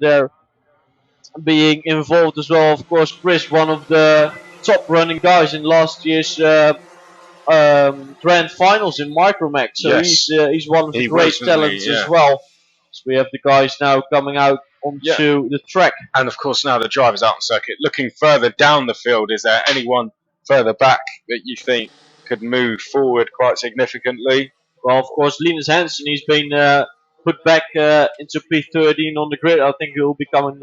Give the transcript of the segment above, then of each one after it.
there being involved as well. Of course, Chris, one of the top running guys in last year's grand finals in Micromax. So Yes, he's one of the he great was, wasn't talents he? as Yeah. well. So we have the guys now coming out Yeah. onto the track. And of course, now the driver's out on circuit. Looking further down the field, is there anyone further back that you think could move forward quite significantly? Well, of course, Linus Hansen, he's been put back into P13 on the grid. I think he will be coming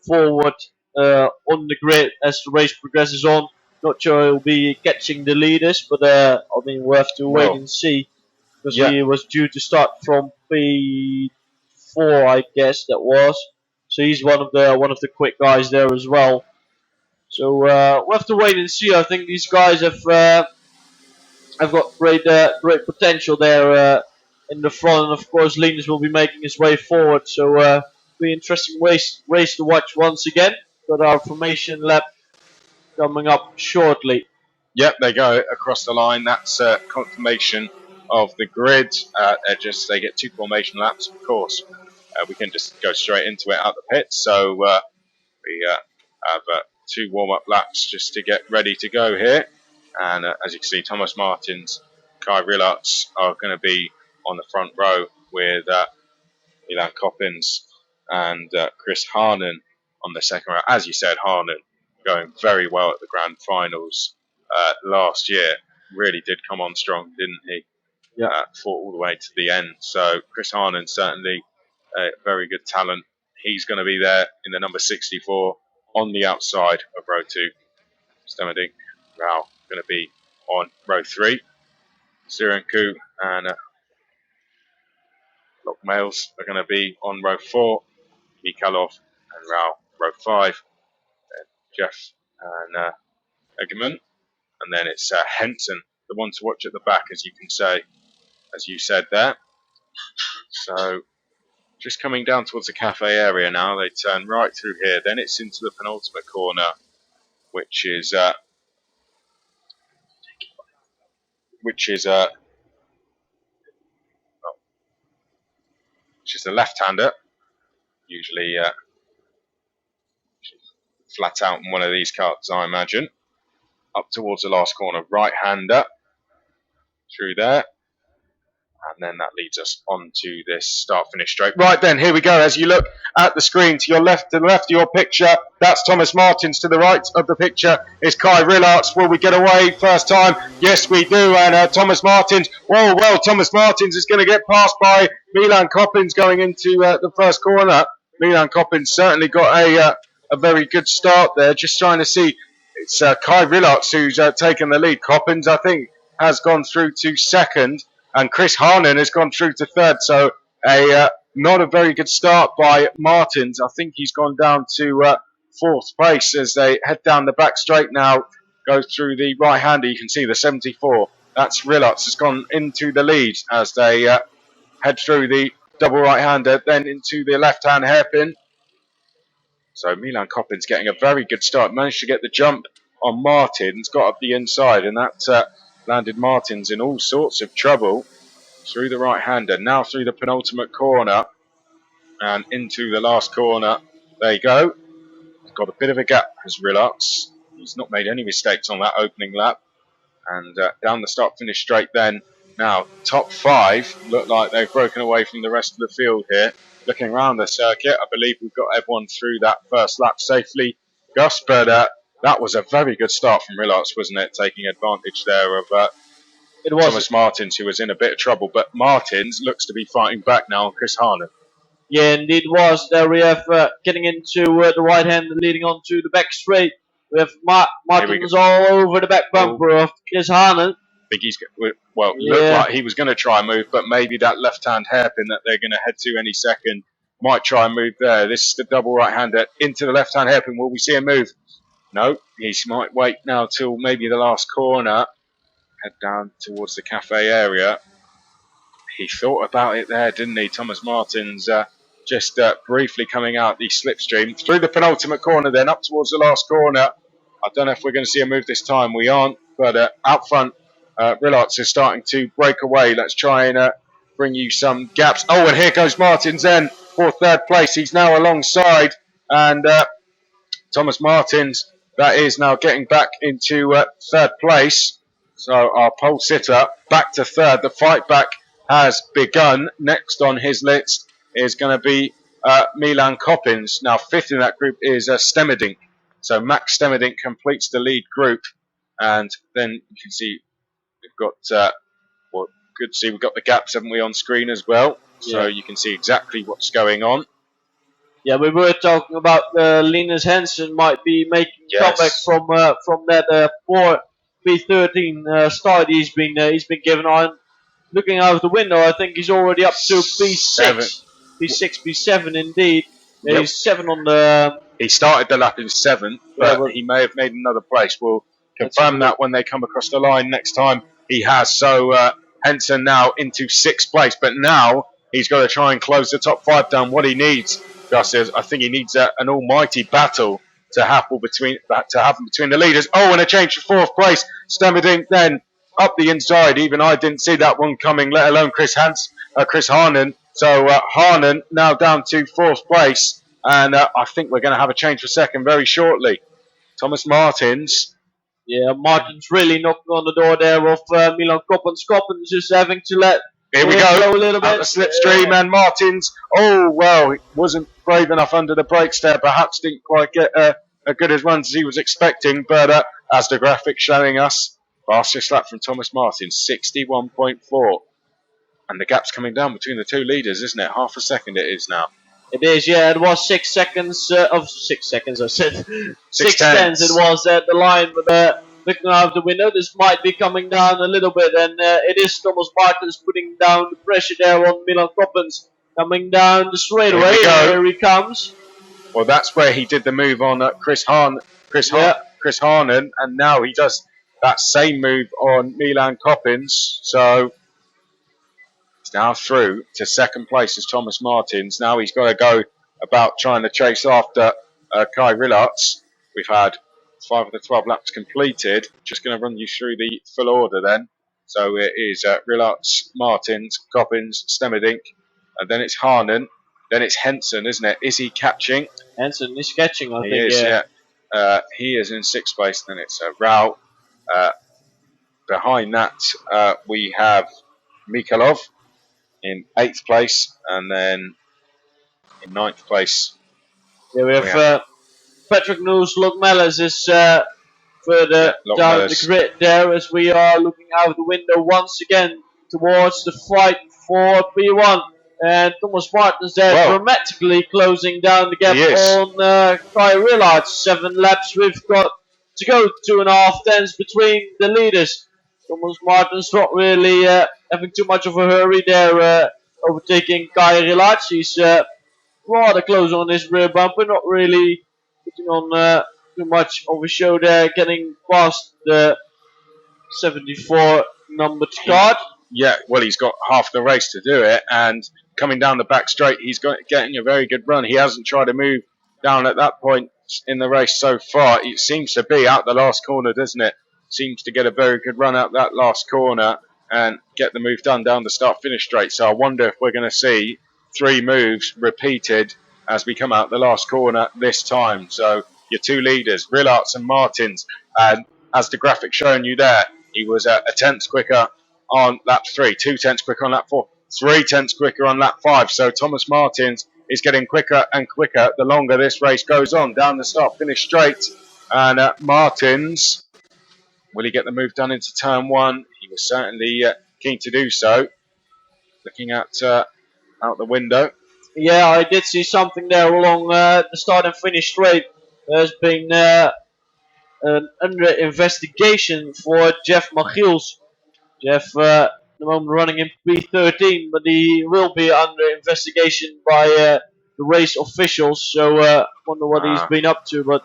forward on the grid as the race progresses on. Not sure he'll be catching the leaders, but I mean, we'll have to wait and see. Because he was due to start from P4, I guess that was. So he's one of the quick guys there as well. So we'll have to wait and see. I think these guys have got great potential there in the front, and of course Linus will be making his way forward. So be interesting race to watch once again. Got our formation lap coming up shortly. Yep, they go across the line. That's confirmation of the grid. They get 2 formation laps, of course. We can just go straight into it out the pits. So we have 2 warm-up laps just to get ready to go here. And as you can see, Thomas Martins, Kai Rillarts are going to be on the front row with Milan Coppins and Chris Harnan on the second row. As you said, Harnan going very well at the grand finals last year. Really did come on strong, didn't he? Yeah. Fought all the way to the end. So Chris Harnan, certainly a very good talent. He's going to be there in the number 64 on the outside of row 2. Stemerdink Rao going to be on row 3. Sirenku and Lokmails are going to be on row 4. Mikalov and Rao row 5. Jeff and Egerman. And then it's Henson, the one to watch at the back, as you said there. So just coming down towards the cafe area now. They turn right through here. Then it's into the penultimate corner, which is the left-hander. Usually flat out in one of these carts, I imagine. Up towards the last corner, right-hander through there. And then that leads us on to this start-finish straight. Right then, here we go. As you look at the screen, to the left of your picture, that's Thomas Martins. To the right of the picture is Kai Rillarts. Will we get away first time? Yes, we do. And Thomas Martins, Thomas Martins is going to get passed by Milan Coppins going into the first corner. Milan Coppins certainly got a very good start there. Just trying to see. It's Kai Rillarts who's taken the lead. Coppins, I think, has gone through to second. And Chris Harnan has gone through to third. So not a very good start by Martins. I think he's gone down to fourth place as they head down the back straight now. Go through the right-hander. You can see the 74. That's Rillarts has gone into the lead as they head through the double right-hander, then into the left-hand hairpin. So Milan Coppins getting a very good start. Managed to get the jump on Martins. Got up the inside, and that landed Martins in all sorts of trouble through the right-hander. Now through the penultimate corner and into the last corner. There you go. Got a bit of a gap as Rillarts. He's not made any mistakes on that opening lap. And down the start-finish straight then. Now, top 5 look like they've broken away from the rest of the field here. Looking around the circuit, I believe we've got everyone through that first lap safely. Gus, but that was a very good start from Rillarts, wasn't it? Taking advantage there of Thomas Martins, who was in a bit of trouble. But Martins looks to be fighting back now on Chris Harnan. Yeah, indeed was. There we have getting into the right hand and leading on to the back straight. We have Martins all over the back bumper of Chris Harnan. I think looked like he was going to try and move, but maybe that left-hand hairpin that they're going to head to any second might try and move there. This is the double right-hander into the left-hand hairpin. Will we see a move? No, he might wait now till maybe the last corner. Head down towards the cafe area. He thought about it there, didn't he? Thomas Martins just briefly coming out the slipstream. Through the penultimate corner then, up towards the last corner. I don't know if we're going to see a move this time. We aren't, but out front, Rillarts is starting to break away. Let's try and bring you some gaps. Oh, and here goes Martins then. for third place. He's now alongside, and Thomas Martins, that is now getting back into third place. So our pole sitter back to third. The fight back has begun. Next on his list is going to be Milan Coppins. Now fifth in that group is Stemerdink. So Max Stemerdink completes the lead group, and then you can see we've got good to see we've got the gaps, haven't we, on screen as well? So you can see exactly what's going on. Yeah, we were talking about Linus Hansen might be making a comeback from that poor P13 start he's been given on. Looking out of the window, I think he's already up to P6, P7 indeed. Yeah, he's 7 on the. He started the lap in 7th, but he may have made another place. We'll confirm that when they come across the line next time. He has. So Henson now into 6th place, but now he's got to try and close the top 5 down. What he needs, Gus, is I think he needs an almighty battle to happen between the leaders. Oh, and a change to 4th place. Stemerdink then up the inside. Even I didn't see that one coming, let alone Chris Harnan. So Harnan now down to 4th place. And I think we're going to have a change for 2nd very shortly. Thomas Martins. Yeah, Martins really knocking on the door there of Milan Coppens. Coppens just having to let Here we go. A little bit. The slipstream and Martins. Oh, well, he wasn't brave enough under the brakes there. Perhaps didn't quite get a good as runs as he was expecting. But as the graphic showing us, fastest lap from Thomas Martins, 61.4. And the gap's coming down between the two leaders, isn't it? Half a second it is now. It is, yeah. It was 6 seconds. 6 seconds, I said. 6 tenths. It was at the line, but looking out of the window, this might be coming down a little bit, and it is Thomas Martins putting down the pressure there on Milan Coppens. Coming down the straightaway. Here he comes. Well, that's where he did the move on Chris Harnan, and now he does that same move on Milan Coppens. So he's now through to 2nd place as Thomas Martins. Now he's got to go about trying to chase after Kai Rillarts. We've had 5 of the 12 laps completed. Just going to run you through the full order then. So it is Rillarts, Martins, Coppens, Stemerdink, and then it's Harnan. Then it's Henson, isn't it? Is he catching? Henson is catching, I think. He is, yeah. He is in 6th place. Then it's Rao. Behind that, we have Mikhailov in 8th place. And then in 9th place, we have Patrick Noes. Lokmelis is further down the grid there as we are looking out the window once again towards the fight for P1. And Thomas Martins there dramatically closing down the gap on Kai Rillarts. 7 laps we've got to go, 2.5 tenths between the leaders. Thomas Martins not really having too much of a hurry there, overtaking Kai Rillarts. He's rather close on his rear bumper, not really putting on too much of a show there, getting past the 74 numbered card. Yeah, well, he's got half the race to do it, and coming down the back straight, he's getting a very good run. He hasn't tried to move down at that point in the race so far. It seems to be out the last corner, doesn't it? Seems to get a very good run out that last corner and get the move done down the start-finish straight. So I wonder if we're going to see 3 moves repeated as we come out the last corner this time. So your 2 leaders, Rillarts and Martins, and as the graphic showing you there, he was a tenth quicker on lap 3, 2 tenths quicker on lap 4, 3 tenths quicker on lap 5. So Thomas Martins is getting quicker and quicker the longer this race goes on down the start-finish straight. And Martins, will he get the move done into turn 1? He was certainly keen to do so. Looking at out the window. Yeah, I did see something there along the start and finish straight. There's been an under investigation for Jeff Machiels. Jeff, at the moment running in P13, but he will be under investigation by the race officials. So I wonder what he's been up to, but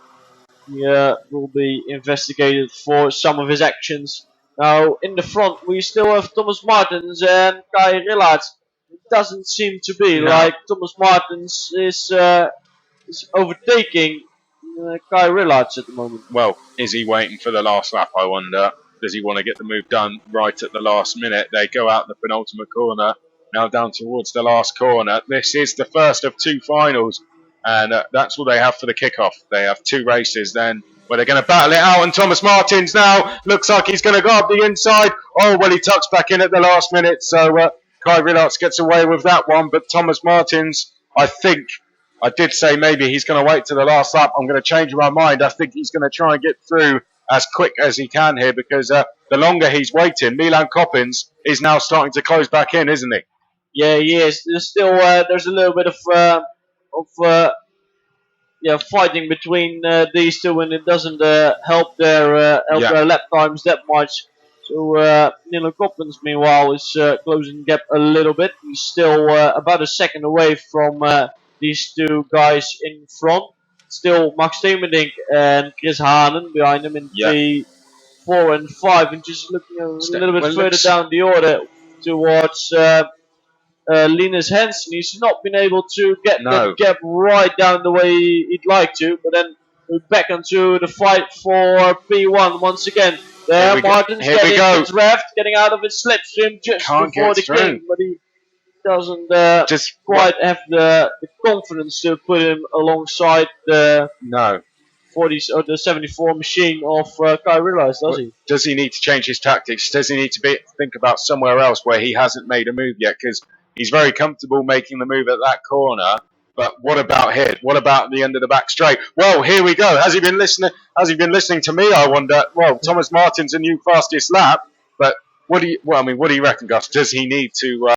he will be investigated for some of his actions. Now, in the front, we still have Thomas Martins and Kai Rillarts. It doesn't seem to be like Thomas Martins is overtaking Kai Rillarts at the moment. Well, is he waiting for the last lap, I wonder? Does he want to get the move done right at the last minute? They go out the penultimate corner now down towards the last corner. This is the first of two finals, and that's what they have for the kickoff. They have two races then where they're going to battle it out, and Thomas Martins now looks like he's going to go up the inside. Oh, well, he tucks back in at the last minute, so Kai Rillarts gets away with that one, but Thomas Martins, I think, I did say maybe he's going to wait to the last lap. I'm going to change my mind. I think he's going to try and get through as quick as he can here, because the longer he's waiting, Milan Coppins is now starting to close back in, isn't he? Yeah, he is. There's still there's a little bit of fighting between these two, and it doesn't help their lap times that much. So Milan Coppins, meanwhile, is closing the gap a little bit. He's still about a second away from these two guys in front. Still Max Temerdink and Chris Hanen behind him in 3, 4, and 5, and just looking a little bit further down the order towards Linus Hansen. He's not been able to get that gap right down the way he'd like to, but then we're back onto the fight for P1 once again. There, Martins getting out of his slipstream just before the king, but he doesn't quite have the confidence to put him alongside the 40s or the 74 machine of Kai Rillarts, does he? Does he need to change his tactics? Does he need to think about somewhere else where he hasn't made a move yet? Because he's very comfortable making the move at that corner. But what about here? What about the end of the back straight? Well, here we go. Has he been listening? Has he been listening to me? I wonder. Well, Thomas Martins a new fastest lap. But what do you reckon, Gus? Does he need to